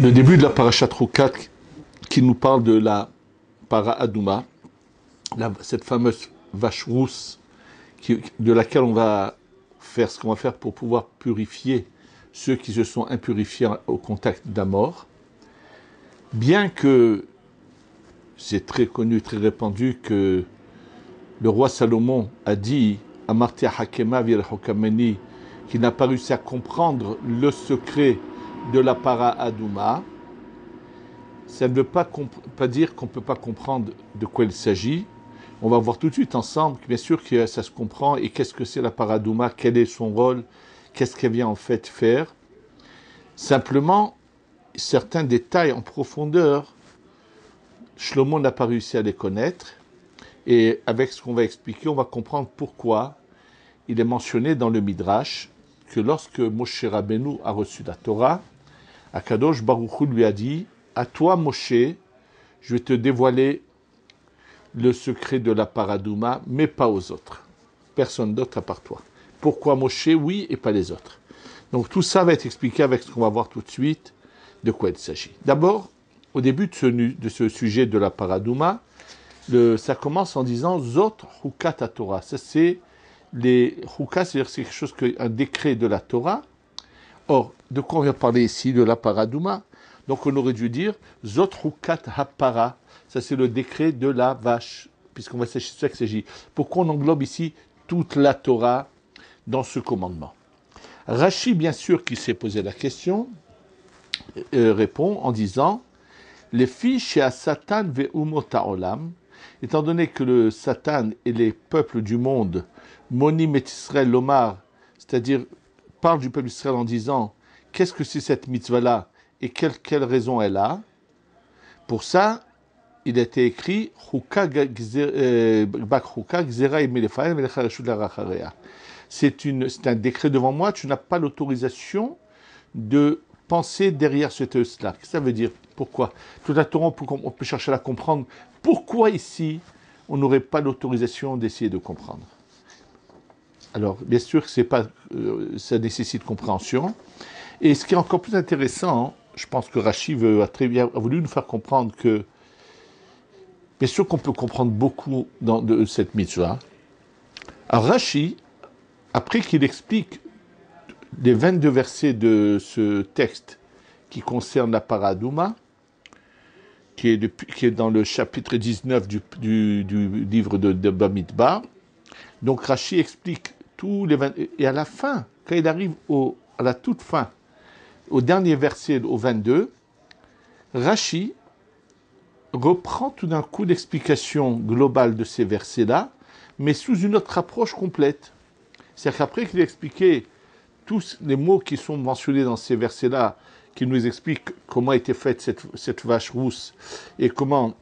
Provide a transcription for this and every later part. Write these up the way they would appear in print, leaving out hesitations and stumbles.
Le début de la parashat Chukat qui nous parle de la para Adouma, cette fameuse vache rousse de laquelle on va faire ce qu'on va faire pour pouvoir purifier ceux qui se sont impurifiés au contact de la mort. Bien que c'est très connu, très répandu que le roi Salomon a dit à Martia Hakema Vir Hokameni qu'il n'a pas réussi à comprendre le secret de la para Adouma, ça ne veut pas dire qu'on ne peut pas comprendre de quoi il s'agit. On va voir tout de suite ensemble, bien sûr que ça se comprend, et qu'est-ce que c'est la para Adouma, quel est son rôle, qu'est-ce qu'elle vient en fait faire. Simplement, certains détails en profondeur, Shlomo n'a pas réussi à les connaître, et avec ce qu'on va expliquer, on va comprendre pourquoi il est mentionné dans le Midrash que lorsque Moshe Rabbeinu a reçu la Torah, Akadosh Baruch Hu lui a dit « À toi, Moshe, je vais te dévoiler le secret de la para Adouma, mais pas aux autres. Personne d'autre à part toi. Pourquoi Moshe, oui, et pas les autres ?» Donc tout ça va être expliqué avec ce qu'on va voir tout de suite, de quoi il s'agit. D'abord, au début de ce sujet de la para Adouma, ça commence en disant « Zot Hukat Torah ». Ça, c'est les Hukat, c'est-à-dire c'est quelque chose, un décret de la Torah. Or, de quoi on vient parler ici, de la para Adouma? Donc on aurait dû dire « Zot Hukat HaPara ». Ça, c'est le décret de la vache, puisqu'on va chercher ça que s'agit. Pourquoi on englobe ici toute la Torah dans ce commandement? Rashi, bien sûr, qui s'est posé la question, répond en disant « Les filles chez Satan ve'umot ha'olam » étant donné que le Satan et les peuples du monde, Monim et Israël Lomar, c'est-à-dire parlent du peuple d'Israël en disant « Qu'est-ce que c'est cette mitzvah-là et quelle raison elle a ?» Pour ça, il a été écrit c'est un décret devant moi, tu n'as pas l'autorisation de penser derrière ce texte-là. Qu'est-ce que ça veut dire? Pourquoi? Tout à Torah, on peut chercher à comprendre pourquoi ici on n'aurait pas l'autorisation d'essayer de comprendre. Alors, bien sûr, c'est pas, ça nécessite compréhension. Et ce qui est encore plus intéressant, je pense que Rashi a voulu nous faire comprendre que bien sûr qu'on peut comprendre beaucoup de cette mitzvah. Alors Rashi, après qu'il explique les 22 versets de ce texte qui concerne la para Adouma, qui est dans le chapitre 19 du livre de Bamidbar, donc Rashi explique tous les 20, et à la fin, quand il arrive à la toute fin, au dernier verset, au 22, Rashi reprend tout d'un coup l'explication globale de ces versets-là, mais sous une autre approche complète. C'est-à-dire qu'après qu'il a expliqué tous les mots qui sont mentionnés dans ces versets-là, qui nous expliquent comment était faite cette vache rousse et comment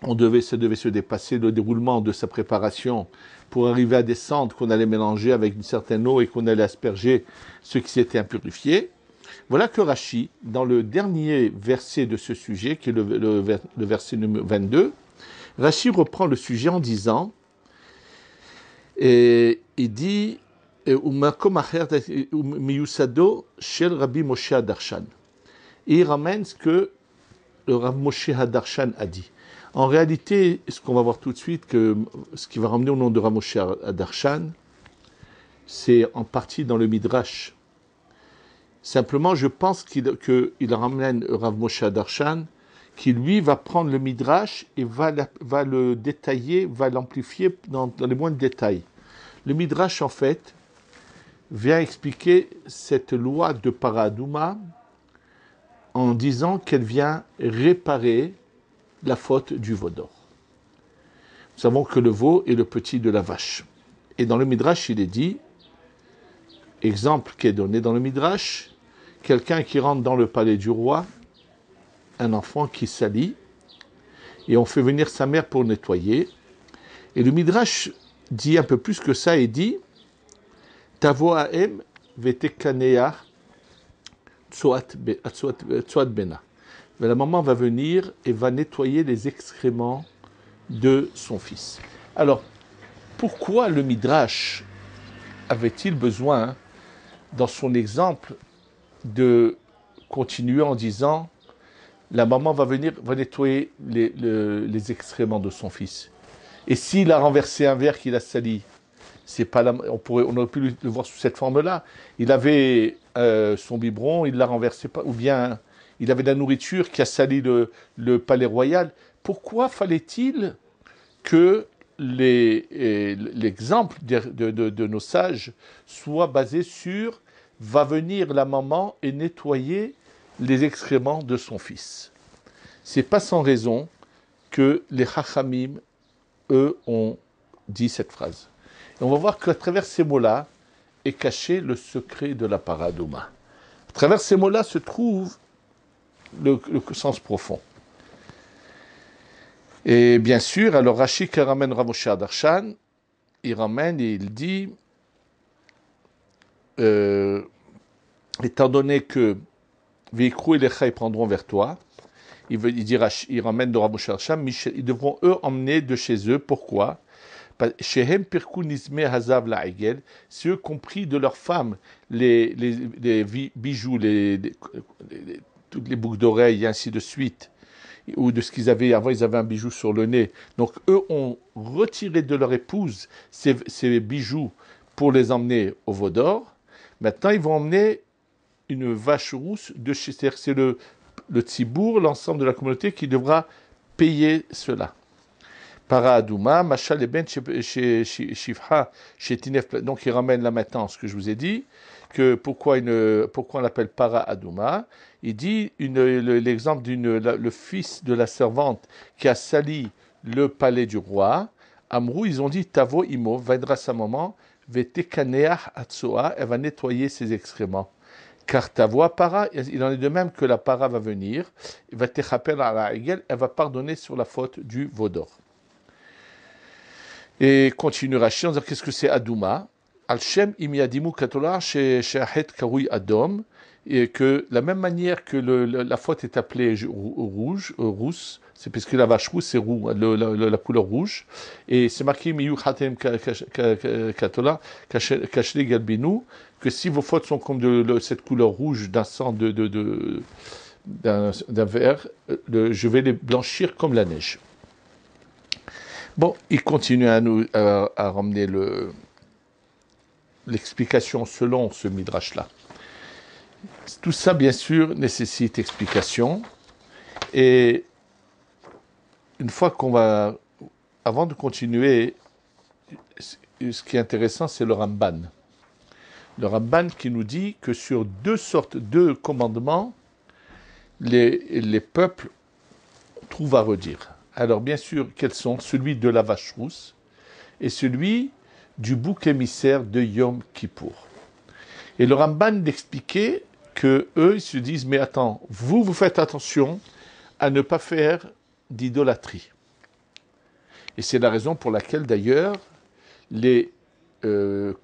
ça devait se dépasser le déroulement de sa préparation pour arriver à des cendres qu'on allait mélanger avec une certaine eau et qu'on allait asperger ceux qui s'étaient impurifiés. Voilà que Rashi, dans le dernier verset de ce sujet, qui est le verset numéro 22, Rashi reprend le sujet en disant, et il dit, Miyusado shel Rabbi Moshe Hadarshan. Et il ramène ce que le Rabbi Moshe Hadarshan a dit. En réalité, ce qu'on va voir tout de suite, ce qui va ramener au nom de Rabbi Moshe Hadarshan, c'est en partie dans le Midrash. Simplement, je pense qu'il ramène Rav Moshe Hadarshan, qui lui va prendre le Midrash et va le détailler, va l'amplifier dans les moindres détails. Le Midrash, en fait, vient expliquer cette loi de para Adouma en disant qu'elle vient réparer la faute du veau d'or. Nous savons que le veau est le petit de la vache. Et dans le Midrash, il est dit, exemple qui est donné dans le Midrash, quelqu'un qui rentre dans le palais du roi, un enfant qui salit, et on fait venir sa mère pour nettoyer. Et le Midrash dit un peu plus que ça, et dit Tavo ha'em vetekanea tzoat bena. La maman va venir et va nettoyer les excréments de son fils. Alors, pourquoi le Midrash avait-il besoin, dans son exemple, de continuer en disant la maman va venir, va nettoyer les excréments de son fils. Et s'il a renversé un verre qu'il a sali, c'est pas on aurait pu le voir sous cette forme-là. Il avait son biberon, il l'a renversé pas, ou bien il avait de la nourriture qui a sali le palais royal. Pourquoi fallait-il que l'exemple de nos sages soit basé sur va venir la maman et nettoyer les excréments de son fils? C'est pas sans raison que les Chachamim, eux, ont dit cette phrase. Et on va voir qu'à travers ces mots-là est caché le secret de la paradouma. À travers ces mots-là se trouve le sens profond. Et bien sûr, alors Rashi qui ramène Rav Moshe Darshan, il ramène et il dit, étant donné que Veikru et Lecha ils prendront vers toi, il ramène de Rav Moshe Darshan, ils devront eux emmener de chez eux. Pourquoi? Shehem pirku nizme hazav la'egel, c'est eux compris de leurs femmes les bijoux, toutes les boucles d'oreilles et ainsi de suite, ou de ce qu'ils avaient avant, ils avaient un bijou sur le nez. Donc eux ont retiré de leur épouse ces bijoux pour les emmener au veau d'or. Maintenant, ils vont emmener une vache rousse de chez, c'est le tzibour, l'ensemble de la communauté qui devra payer cela. Para Adouma, Machal ben Shifha, chez Tinef. Donc il ramène là maintenant ce que je vous ai dit, que pourquoi on l'appelle Para Adouma. Il dit l'exemple le fils de la servante qui a sali le palais du roi. Amrou, ils ont dit Tavo Imo, viendra sa maman, Vetekaneach Atsoa, elle va nettoyer ses excréments. Car ta voix para, il en est de même que la para va venir, elle va te rappeler à la égale, elle va pardonner sur la faute du veau d'or. Et continue Rashi en disant qu'est-ce que c'est Adouma? Al-Shem imiadimu katola she'ahet karui adom, et que la même manière que la faute est appelée rousse, c'est parce que la vache rousse c'est la couleur rouge, et c'est marqué miyu hatem katola kashli galbinu, que si vos fautes sont comme cette couleur rouge d'un sang d'un verre, je vais les blanchir comme la neige. Bon, il continue à ramener l'explication selon ce midrash-là. Tout ça, bien sûr, nécessite explication. Et une fois avant de continuer, ce qui est intéressant, c'est le Ramban. Le Ramban qui nous dit que sur deux commandements, les peuples trouvent à redire. Alors bien sûr, quels sont? Celui de la vache rousse et celui du bouc émissaire de Yom Kippour. Et le Ramban d'expliquer que eux, ils se disent, mais attends, vous faites attention à ne pas faire d'idolâtrie. Et c'est la raison pour laquelle d'ailleurs les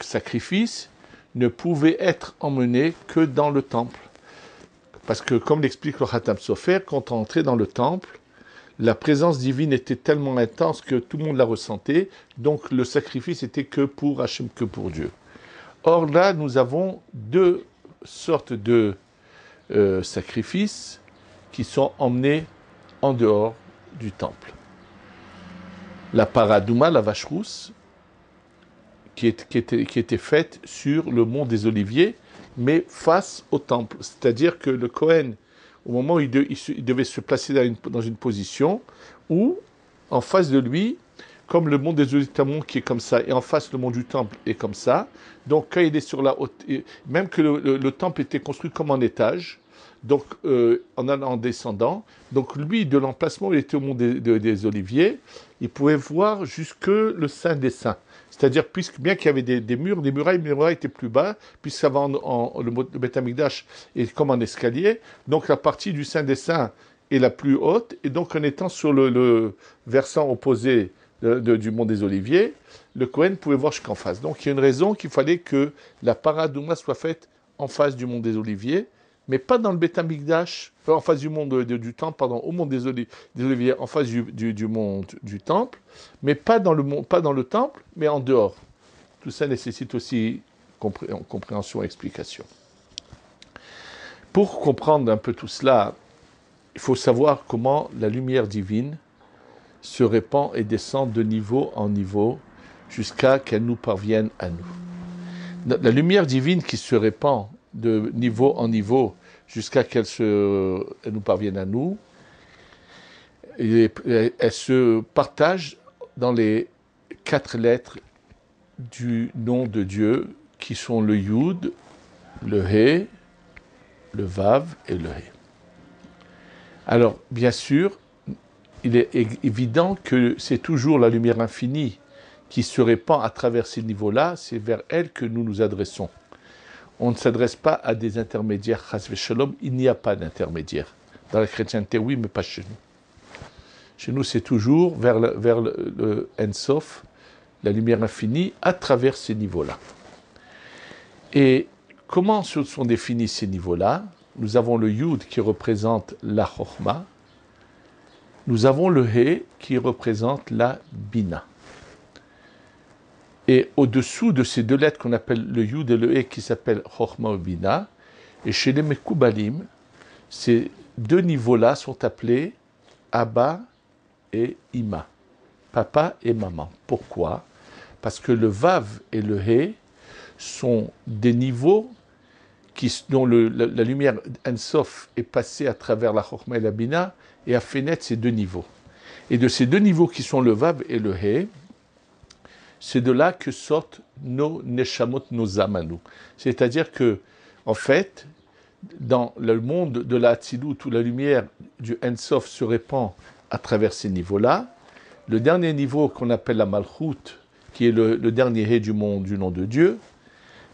sacrifices ne pouvaient être emmenés que dans le temple. Parce que comme l'explique le Khatam Sofer, quand on entrait dans le temple, la présence divine était tellement intense que tout le monde la ressentait, donc le sacrifice était que pour Hachem, que pour Dieu. Or là, nous avons deux sortes de sacrifices qui sont emmenés en dehors du temple. La paradouma, la vache rousse, qui était faite sur le mont des Oliviers, mais face au temple. C'est-à-dire que le Kohen, au moment où il devait se placer dans une position où, en face de lui, comme le mont des Oliviers qui est comme ça, et en face le mont du temple est comme ça, donc quand il est sur la haute, même que le temple était construit comme en étage, donc en descendant, donc lui, de l'emplacement où il était au mont des Oliviers, il pouvait voir jusque le Saint des Saints. C'est-à-dire, bien qu'il y avait des murs, des murailles, mais les murailles étaient plus bas, puisqu'avant le Beth Amikdash est comme un escalier, donc la partie du Saint des Saints est la plus haute, et donc en étant sur le versant opposé du mont des Oliviers, le Kohen pouvait voir jusqu'en face. Donc il y a une raison qu'il fallait que la paradouma soit faite en face du mont des Oliviers, mais pas dans le Beth Amikdash, en face du mont du temple, pardon, au mont des Oliviers, en face du mont du temple, mais pas dans le temple, mais en dehors. Tout ça nécessite aussi compréhension et explication. Pour comprendre un peu tout cela, il faut savoir comment la lumière divine se répand et descend de niveau en niveau jusqu'à qu'elle nous parvienne à nous. La lumière divine qui se répand de niveau en niveau jusqu'à qu'elle nous parvienne à nous, elle se partage dans les 4 lettres du nom de Dieu qui sont le Yud, le He, le Vav et le He. Alors, bien sûr, il est évident que c'est toujours la lumière infinie qui se répand à travers ces niveaux-là, c'est vers elle que nous nous adressons. On ne s'adresse pas à des intermédiaires, chas v'shalom, il n'y a pas d'intermédiaire. Dans la chrétienté, oui, mais pas chez nous. Chez nous, c'est toujours vers le Ensof, la lumière infinie, à travers ces niveaux-là. Et comment sont définis ces niveaux-là? Nous avons le Yud qui représente la Chochma. Nous avons le He qui représente la Bina. Et au-dessous de ces 2 lettres qu'on appelle le Yud et le He qui s'appellent Chochma ou Bina, et chez les Mekoubalim, ces 2 niveaux-là sont appelés Abba et Ima, papa et maman. Pourquoi? Parce que le Vav et le He sont des niveaux dont la lumière Ensof est passée à travers la Chochma et la Bina et a fait naître ces 2 niveaux. Et de ces 2 niveaux qui sont le Vav et le He, c'est de là que sortent nos Neshamot, nos âmes à nous. C'est-à-dire que, en fait, dans le monde de la Hatzilut, où la lumière du Ensof se répand à travers ces niveaux-là, le dernier niveau qu'on appelle la Malchut, qui est le dernier He du monde, du nom de Dieu,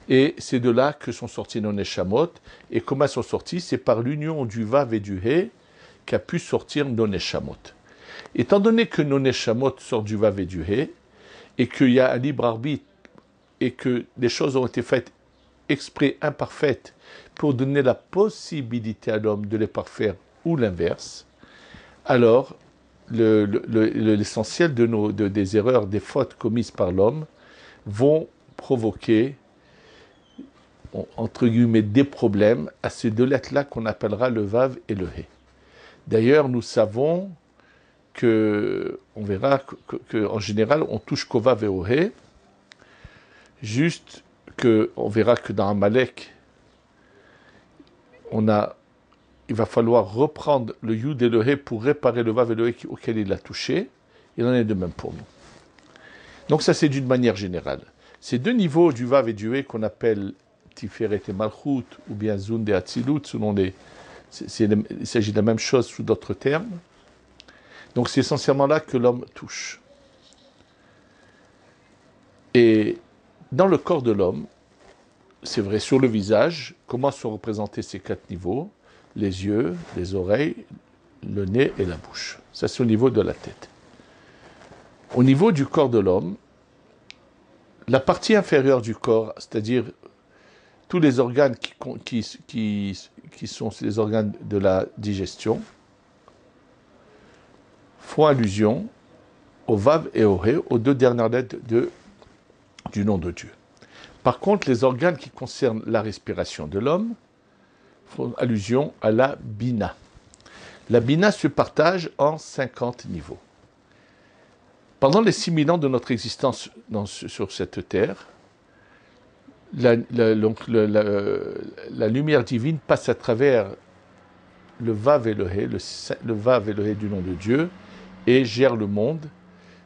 et c'est de là que sont sortis nos Neshamot. Et comment elles sont sorties? C'est par l'union du Vav et du He qu'a pu sortir nos Neshamot. Étant donné que nos Neshamot sortent du Vav et du He, et qu'il y a un libre arbitre, et que les choses ont été faites exprès, imparfaites, pour donner la possibilité à l'homme de les parfaire ou l'inverse, alors l'essentiel des erreurs, des fautes commises par l'homme vont provoquer, entre guillemets, des problèmes à ces 2 lettres-là qu'on appellera le Vav et le He. D'ailleurs, nous savons on verra qu'en général, on touche qu'au Vav et au He, juste qu'on verra que dans Amalek, il va falloir reprendre le Yud et le He pour réparer le Vav et le He auquel il a touché. Il en est de même pour nous. Donc ça, c'est d'une manière générale. Ces 2 niveaux du Vav et du He qu'on appelle Tiferet et Malchut, ou bien Zund et Hatzilut, il s'agit de la même chose sous d'autres termes. Donc c'est essentiellement là que l'homme touche. Et dans le corps de l'homme, c'est vrai, sur le visage, comment sont représentés ces 4 niveaux? Les yeux, les oreilles, le nez et la bouche. Ça, c'est au niveau de la tête. Au niveau du corps de l'homme, la partie inférieure du corps, c'est-à-dire tous les organes qui sont les organes de la digestion, font allusion au Vav et au He, aux 2 dernières lettres du nom de Dieu. Par contre, les organes qui concernent la respiration de l'homme font allusion à la Bina. La Bina se partage en 50 niveaux. Pendant les 6000 ans de notre existence sur cette terre, la lumière divine passe à travers le Vav et le He, le Vav et le He du nom de Dieu, et gère le monde.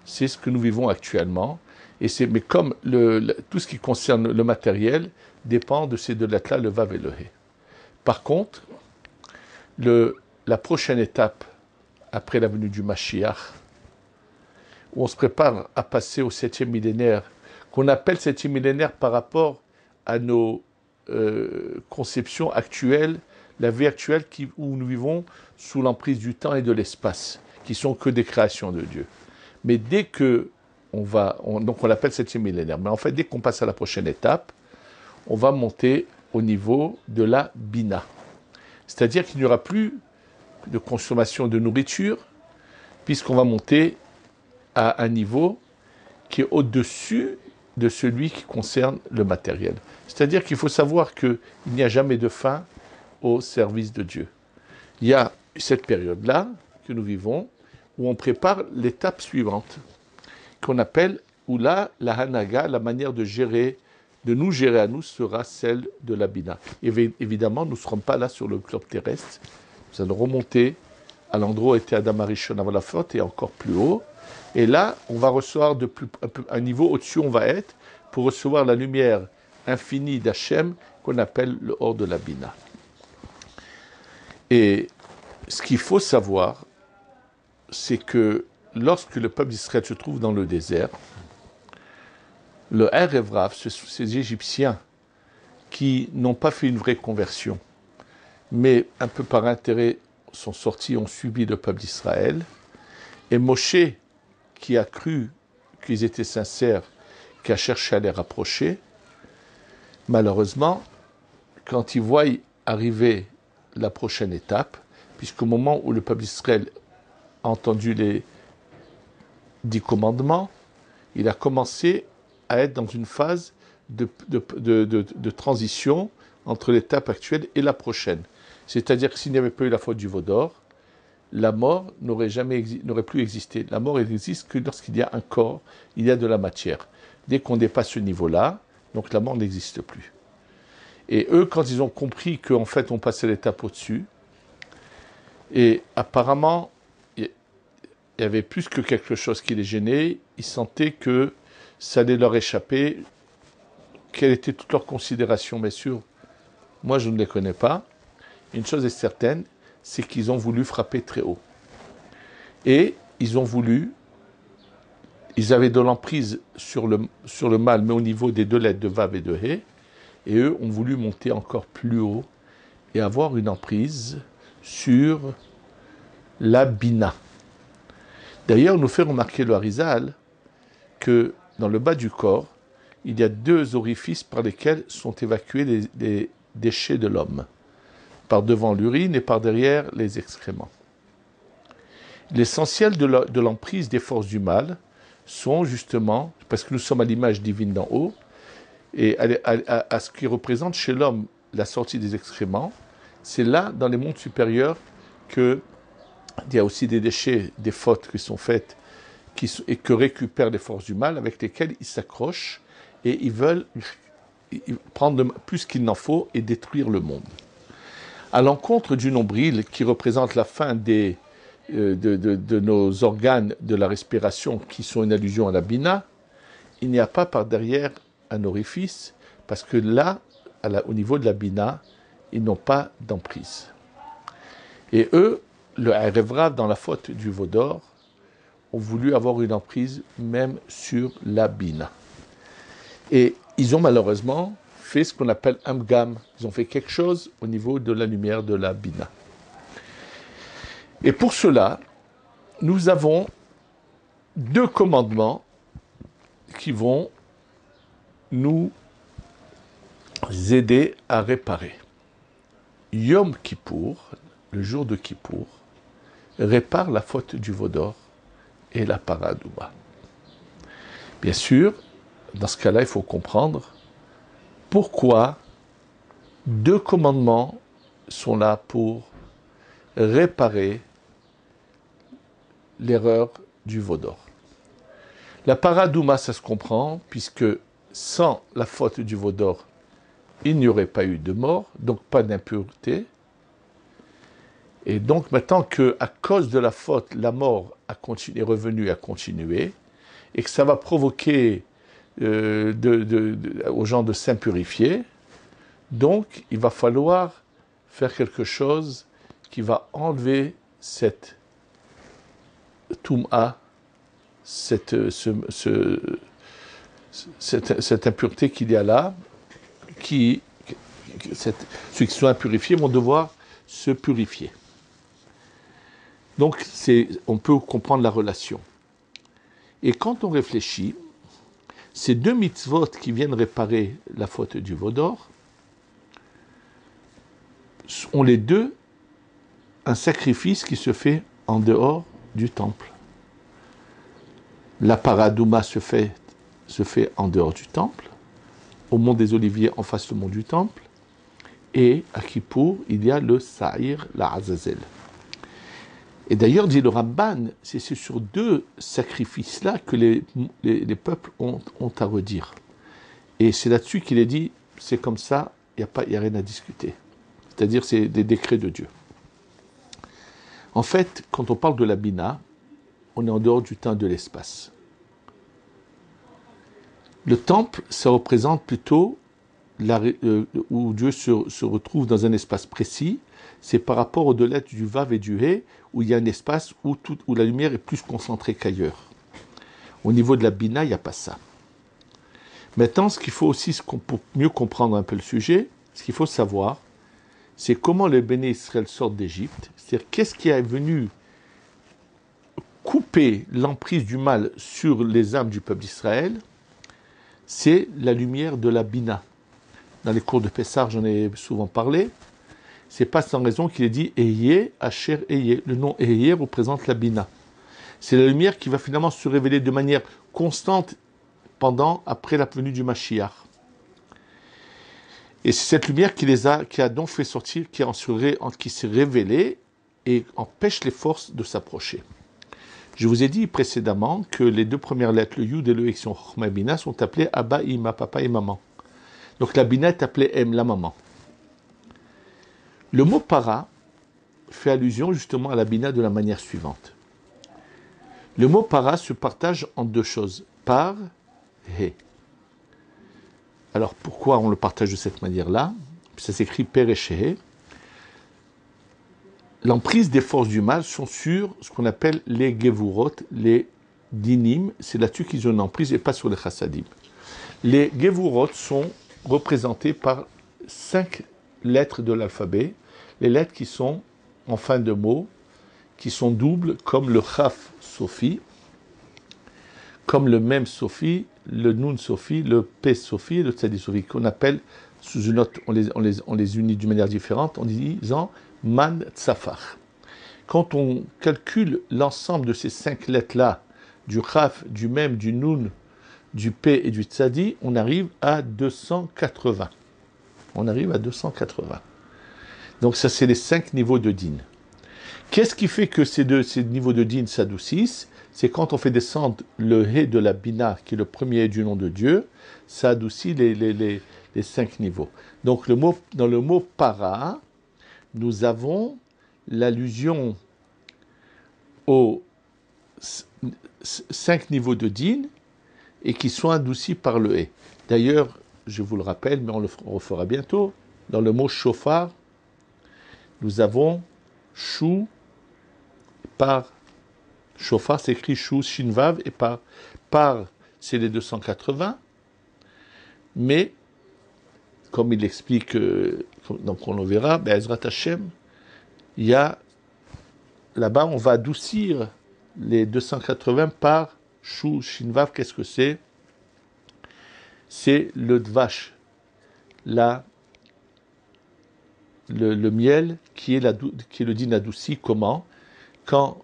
C'est ce que nous vivons actuellement. Mais comme tout ce qui concerne le matériel dépend de ces 2 lettres-là, le Vav et le He. Par contre, la prochaine étape, après la venue du Mashiach, où on se prépare à passer au 7e millénaire, qu'on appelle 7e millénaire par rapport à nos conceptions actuelles, la vie actuelle où nous vivons sous l'emprise du temps et de l'espace, qui sont que des créations de Dieu. Mais dès que donc on l'appelle 7e millénaire, mais en fait, dès qu'on passe à la prochaine étape, on va monter au niveau de la Bina. C'est-à-dire qu'il n'y aura plus de consommation de nourriture, puisqu'on va monter à un niveau qui est au-dessus de celui qui concerne le matériel. C'est-à-dire qu'il faut savoir qu'il n'y a jamais de fin au service de Dieu. Il y a cette période-là que nous vivons, où on prépare l'étape suivante, qu'on appelle, où là, la Hanaga, la manière de gérer, de nous gérer à nous, sera celle de la Bina. Évidemment, nous ne serons pas là sur le globe terrestre. Nous allons remonter à l'endroit où était Adam Arishon avant la faute et encore plus haut. Et là, on va recevoir un niveau au-dessus, on va être, pour recevoir la lumière infinie d'Hachem, qu'on appelle le hors de la Bina. Et ce qu'il faut savoir, c'est que lorsque le peuple d'Israël se trouve dans le désert, le Erev Rav, ces Égyptiens qui n'ont pas fait une vraie conversion, mais un peu par intérêt sont sortis, ont subi le peuple d'Israël, et Moshe, qui a cru qu'ils étaient sincères, qui a cherché à les rapprocher, malheureusement, quand ils voient arriver la prochaine étape, puisqu'au moment où le peuple d'Israël a entendu les 10 commandements, il a commencé à être dans une phase de transition entre l'étape actuelle et la prochaine. C'est-à-dire que s'il n'y avait pas eu la faute du veau d'or, la mort n'aurait plus existé. La mort n'existe que lorsqu'il y a un corps, il y a de la matière. Dès qu'on dépasse ce niveau-là, donc la mort n'existe plus. Et eux, quand ils ont compris qu'en fait on passait l'étape au-dessus, et apparemment il y avait plus que quelque chose qui les gênait, ils sentaient que ça allait leur échapper. Quelle était toute leur considération, bien sûr, moi je ne les connais pas. Une chose est certaine, c'est qu'ils ont voulu frapper très haut. Et ils avaient de l'emprise sur le mal, mais au niveau des deux lettres de Vav et de He, et eux ont voulu monter encore plus haut et avoir une emprise sur la Bina. D'ailleurs, nous fait remarquer le Harizal que dans le bas du corps, il y a 2 orifices par lesquels sont évacués les déchets de l'homme. Par devant l'urine et par derrière les excréments. L'essentiel de l'emprise des forces du mal sont justement, parce que nous sommes à l'image divine d'en haut, et à ce qui représente chez l'homme la sortie des excréments, c'est là, dans les mondes supérieurs, qu'il y a aussi des déchets, des fautes qui sont faites, et que récupèrent les forces du mal, avec lesquelles ils s'accrochent, et ils veulent prendre plus qu'il n'en faut et détruire le monde. À l'encontre du nombril, qui représente la fin de nos organes de la respiration, qui sont une allusion à la Bina, il n'y a pas par derrière un orifice, parce que là, au niveau de la Bina, ils n'ont pas d'emprise. Et eux, le Erev Rav, dans la faute du veau d'or, ont voulu avoir une emprise même sur la Bina. Et ils ont malheureusement fait ce qu'on appelle un gam. Ils ont fait quelque chose au niveau de la lumière de la Bina. Et pour cela, nous avons 2 commandements qui vont nous aider à réparer. Yom Kippour, le jour de Kippour, répare la faute du veau d'or et la paradouma. Bien sûr, dans ce cas-là, il faut comprendre pourquoi 2 commandements sont là pour réparer l'erreur du veau d'or. La paradouma, ça se comprend, puisque sans la faute du veau d'or, il n'y aurait pas eu de mort, donc pas d'impureté. Et donc maintenant qu'à cause de la faute, la mort est revenue à continuer, et que ça va provoquer aux gens de s'impurifier, donc il va falloir faire quelque chose qui va enlever cette toum'a, cette impureté qu'il y a là, ceux qui sont impurifiés vont devoir se purifier. Donc on peut comprendre la relation. Et quand on réfléchit, ces 2 mitzvot qui viennent réparer la faute du veau d'or ont les 2 un sacrifice qui se fait en dehors du temple. La paradouma se fait en dehors du temple, au mont des Oliviers en face du mont du temple, et à Kippour, il y a le Sa'ir, la Azazel. Et d'ailleurs, dit le Ramban, c'est sur deux sacrifices-là que les peuples ont à redire. Et c'est là-dessus qu'il est dit, c'est comme ça, il n'y a rien à discuter. C'est-à-dire, c'est des décrets de Dieu. En fait, quand on parle de la Bina, on est en dehors du temps et de l'espace. Le temple, ça représente plutôt où Dieu se retrouve dans un espace précis. C'est par rapport au-delà du Vav et du He, où il y a un espace où la lumière est plus concentrée qu'ailleurs. Au niveau de la Bina, il n'y a pas ça. Maintenant, ce qu'il faut aussi, pour mieux comprendre un peu le sujet, ce qu'il faut savoir, c'est comment les Béné Israël sortent d'Égypte. C'est-à-dire, qu'est-ce qui est venu couper l'emprise du mal sur les âmes du peuple d'Israël? C'est la lumière de la Bina. Dans les cours de Pessah, j'en ai souvent parlé. C'est pas sans raison qu'il est dit Eye, Asher Eye. Le nom Eye représente la Bina. C'est la lumière qui va finalement se révéler de manière constante après la venue du Mashiach. Et c'est cette lumière qui a donc fait sortir, qui s'est révélée et empêche les forces de s'approcher. Je vous ai dit précédemment que les deux premières lettres, le Yud et le He, qui sont Chochma et Bina, sont appelées Abba, Ima, papa et maman. Donc la Bina est appelée Em, la maman. Le mot para fait allusion justement à la Bina de la manière suivante. Le mot para se partage en deux choses, par, He. Alors pourquoi on le partage de cette manière-là? Ça s'écrit per et He. L'emprise des forces du mal sont sur ce qu'on appelle les Gevurot, les dinim, c'est là-dessus qu'ils ont une emprise et pas sur les chassadim. Les Gevurot sont représentés par 5 lettres de l'alphabet, les lettres qui sont en fin de mot, qui sont doubles, comme le Chaf Sofi, comme le Mem Sofi, le Nun Sofi, le P Sofi et le Tzadi Sofi, qu'on appelle sous une autre, on les unit d'une manière différente en disant Man Tzafar. Quand on calcule l'ensemble de ces 5 lettres-là, du Chaf, du Mem, du Nun, du P et du Tzadi, on arrive à 280. On arrive à 280. Donc ça, c'est les 5 niveaux de din. Qu'est-ce qui fait que ces niveaux de din s'adoucissent? C'est quand on fait descendre le He de la Bina, qui est le premier du nom de Dieu, ça adoucit les 5 niveaux. Donc dans le mot para, nous avons l'allusion aux 5 niveaux de din et qui sont adoucis par le He. D'ailleurs, je vous le rappelle, mais on le refera bientôt, dans le mot shofar, nous avons chou par shofar, c'est écrit chou, shinvav, et par c'est les 280, mais comme il explique, donc on le verra, Ezrat Hashem, il y a là-bas, on va adoucir les 280 par chou, shinvav. Qu'est-ce que c'est? C'est le dvash, le miel qui est le din adouci. Comment? Quand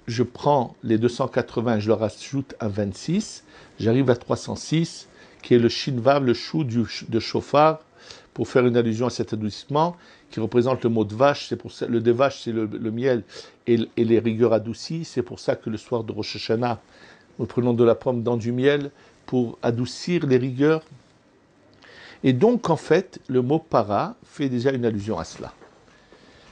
je prends les 280, je leur ajoute un 26, j'arrive à 306, qui est le shinvav, le chou de shofar, pour faire une allusion à cet adoucissement, qui représente le mot de vache. C'est pour ça, le de vache, c'est le miel et les rigueurs adoucies. C'est pour ça que le soir de Rosh Hashanah, nous prenons de la pomme dans du miel pour adoucir les rigueurs. Et donc, en fait, le mot para fait déjà une allusion à cela.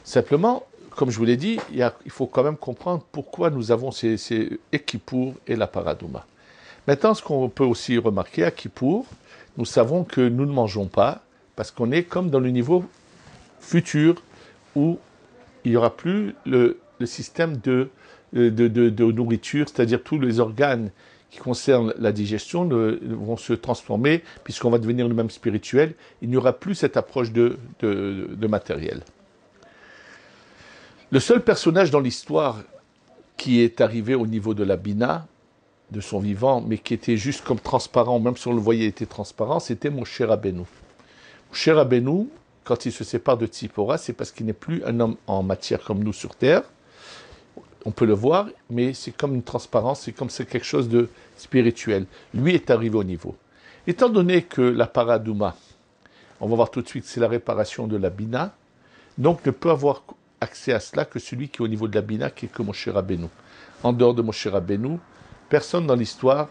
Simplement, comme je vous l'ai dit, il faut quand même comprendre pourquoi nous avons ces Kippour et la paradouma. Maintenant, ce qu'on peut aussi remarquer à Kippour, nous savons que nous ne mangeons pas, parce qu'on est comme dans le niveau futur où il n'y aura plus le système de nourriture, c'est-à-dire tous les organes qui concernent la digestion vont se transformer, puisqu'on va devenir nous-mêmes spirituels. Il n'y aura plus cette approche de matériel. Le seul personnage dans l'histoire qui est arrivé au niveau de la Bina, de son vivant, mais qui était juste comme transparent, même si on le voyait, il était transparent, c'était Moshe Rabbeinu. Moshe Rabbeinu, quand il se sépare de Tzipora, c'est parce qu'il n'est plus un homme en matière comme nous sur terre. On peut le voir, mais c'est comme une transparence, c'est quelque chose de spirituel. Lui est arrivé au niveau. Étant donné que la paradouma, on va voir tout de suite, c'est la réparation de la Bina, donc ne peut avoir accès à cela que celui qui est au niveau de la Bina, qui est que Moshe Rabbeinu. En dehors de Moshe Rabbeinu, personne dans l'histoire,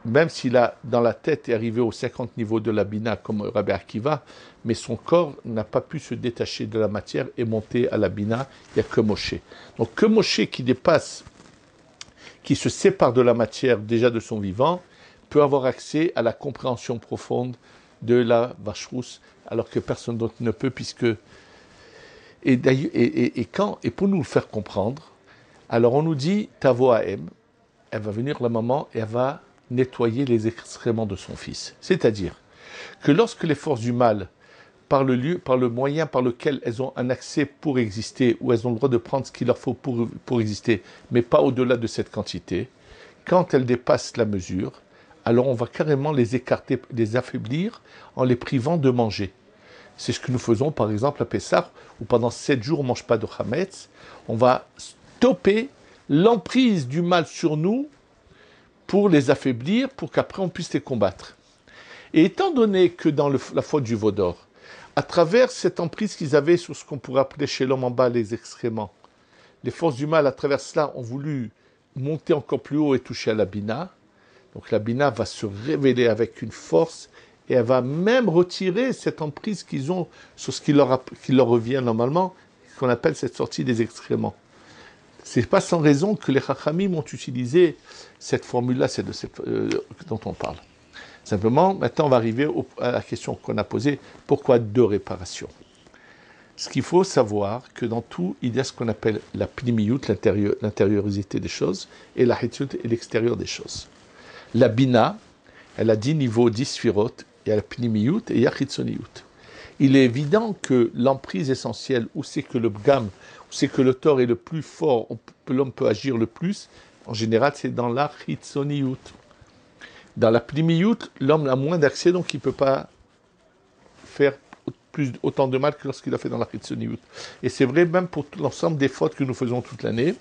même s'il a dans la tête est arrivé aux 50 niveaux de la Bina comme Rabbi Akiva, mais son corps n'a pas pu se détacher de la matière et monter à la Bina, il n'y a que Moshe. Donc que Moshe qui dépasse, qui se sépare de la matière déjà de son vivant, peut avoir accès à la compréhension profonde de la vache rousse, alors que personne d'autre ne peut, puisque... Et pour nous le faire comprendre, alors on nous dit, ta voix aime, elle va venir la maman et elle va nettoyer les excréments de son fils. C'est-à-dire que lorsque les forces du mal, par le moyen par lequel elles ont un accès pour exister, ou elles ont le droit de prendre ce qu'il leur faut pour exister, mais pas au-delà de cette quantité, quand elles dépassent la mesure, alors on va carrément les écarter, les affaiblir en les privant de manger. C'est ce que nous faisons par exemple à Pessah, où pendant 7 jours on ne mange pas de Hametz. On va stopper l'emprise du mal sur nous pour les affaiblir, pour qu'après on puisse les combattre. Et étant donné que dans la faute du veau d'or, à travers cette emprise qu'ils avaient sur ce qu'on pourrait appeler chez l'homme en bas les excréments, les forces du mal à travers cela ont voulu monter encore plus haut et toucher à la Bina. Donc la Bina va se révéler avec une force et elle va même retirer cette emprise qu'ils ont sur ce qui leur revient normalement, qu'on appelle cette sortie des excréments. C'est pas sans raison que les Chachamim ont utilisé cette formule-là, dont on parle. Simplement, maintenant on va arriver à la question qu'on a posée, pourquoi 2 réparations? Ce qu'il faut savoir, que dans tout, il y a ce qu'on appelle la pnimiyut, l'intériorité des choses, et la hitzut, et l'extérieur des choses. La bina, elle a 10 niveaux, 10 sphirotes, il y a la pnimiyut et il y a hitzoniyut. Il est évident que l'emprise essentielle, où c'est que le bgam, où c'est que le tort est le plus fort, l'homme peut agir le plus, en général, c'est dans la hitzoniyut. Dans la pnimiyut, l'homme a moins d'accès, donc il ne peut pas faire autant de mal que lorsqu'il a fait dans la hitzoniyut. Et c'est vrai même pour l'ensemble des fautes que nous faisons toute l'année.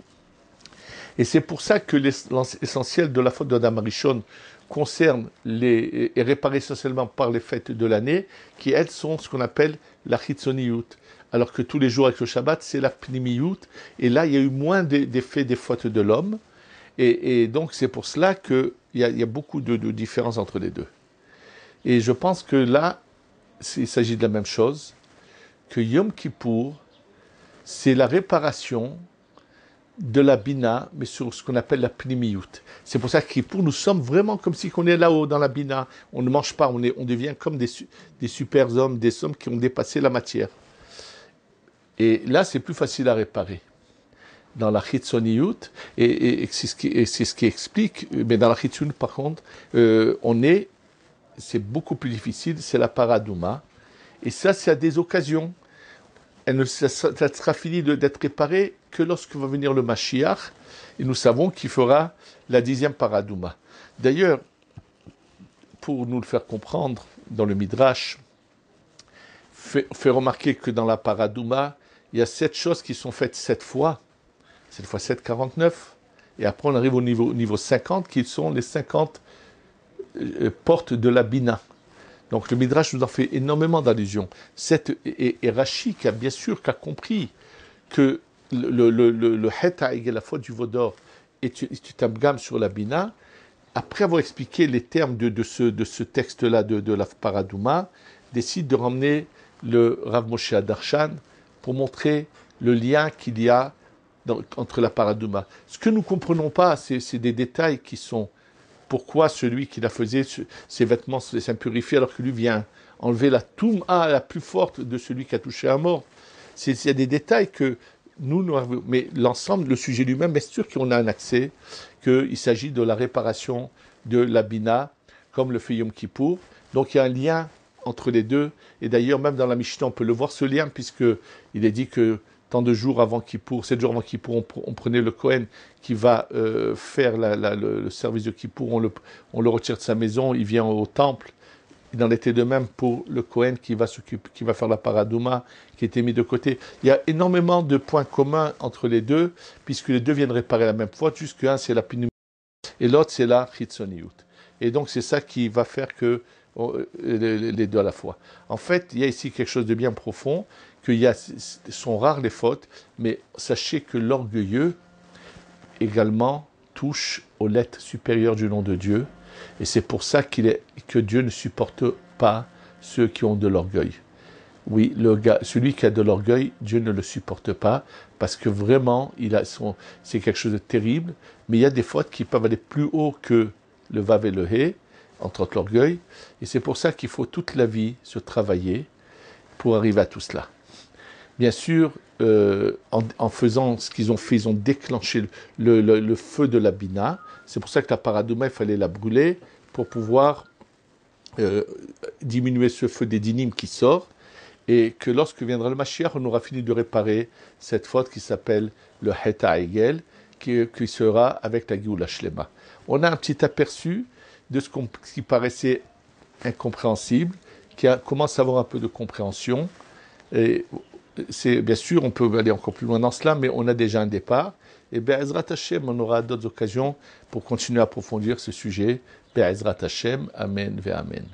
Et c'est pour ça que l'essentiel de la faute d'Adam Arishon concerne est réparé essentiellement par les fêtes de l'année, qui elles sont ce qu'on appelle la hitzoniyut. Alors que tous les jours avec le Shabbat, c'est la pnimiyut. Et là, il y a eu moins d'effets des fautes de l'homme. Et donc, c'est pour cela qu'il y a beaucoup de différences entre les deux. Et je pense que là, il s'agit de la même chose, que Yom Kippour, c'est la réparation de la Bina, mais sur ce qu'on appelle la Pnimiyut. C'est pour ça que Kippour, nous sommes vraiment comme si on est là-haut dans la Bina. On ne mange pas, on devient comme des super hommes, des hommes qui ont dépassé la matière. Et là, c'est plus facile à réparer. Dans la Hitzoniyut, et c'est ce qui explique, mais dans la Hitzoniyut, par contre, c'est beaucoup plus difficile, c'est la Paradouma. Et ça, c'est à des occasions. Ça sera fini d'être réparé que lorsque va venir le Mashiach, et nous savons qu'il fera la 10e Paradouma. D'ailleurs, pour nous le faire comprendre, dans le Midrash, fait remarquer que dans la Paradouma, il y a 7 choses qui sont faites 7 fois, cette fois 7, 49, et après on arrive au niveau 50, qui sont les 50 portes de la Bina. Donc le Midrash nous en fait énormément d'allusions. Et Rashi, qui a compris que le Hetaïg et la faute du veau d'or est un bgam sur la Bina, après avoir expliqué les termes de ce texte-là de la Paradouma, décide de ramener le Rav Moshe Adarshan pour montrer le lien qu'il y a entre la Paradouma. Ce que nous ne comprenons pas, c'est des détails qui sont... Pourquoi celui qui la faisait, ses vêtements s'impurifient alors que lui vient enlever la touma la plus forte de celui qui a touché un mort? Il y a des détails que nous mais l'ensemble, le sujet lui-même, est sûr qu'on a un accès, qu'il s'agit de la réparation de la Bina, comme le fait Yom Kippour. Donc il y a un lien entre les deux. Et d'ailleurs, même dans la Mishnah, on peut le voir, ce lien, puisqu'il est dit que tant de jours avant Kippour, 7 jours avant Kippour, on prenait le Kohen qui va faire le service de Kippour, on le retire de sa maison, il vient au temple. Il en était de même pour le Kohen qui va faire la Paradouma, qui était mis de côté. Il y a énormément de points communs entre les deux, puisque les deux viennent réparer la même fois, juste qu'un c'est la Pnimiyut et l'autre c'est la Hitzoniyut. Et donc c'est ça qui va faire que les deux à la fois. En fait, il y a ici quelque chose de bien profond, sont rares les fautes, mais sachez que l'orgueilleux également touche aux lettres supérieures du nom de Dieu, et c'est pour ça que Dieu ne supporte pas ceux qui ont de l'orgueil. Oui, celui qui a de l'orgueil, Dieu ne le supporte pas, parce que vraiment, c'est quelque chose de terrible, mais il y a des fautes qui peuvent aller plus haut que le vav et le he, entre autres l'orgueil, et c'est pour ça qu'il faut toute la vie se travailler pour arriver à tout cela. Bien sûr, en faisant ce qu'ils ont fait, ils ont déclenché le feu de la bina. C'est pour ça que la paradouma, il fallait la brûler pour pouvoir diminuer ce feu des dinim qui sort. Et que lorsque viendra le Mashiach, on aura fini de réparer cette faute qui s'appelle le Heta Egel, qui sera avec la Géoula Shlema. On a un petit aperçu de ce qui paraissait incompréhensible, qui commence à avoir un peu de compréhension. Et bien sûr, on peut aller encore plus loin dans cela, mais on a déjà un départ. Et Be'ezrat Hashem, on aura d'autres occasions pour continuer à approfondir ce sujet. Be'ezrat Hashem, Amen ve Amen.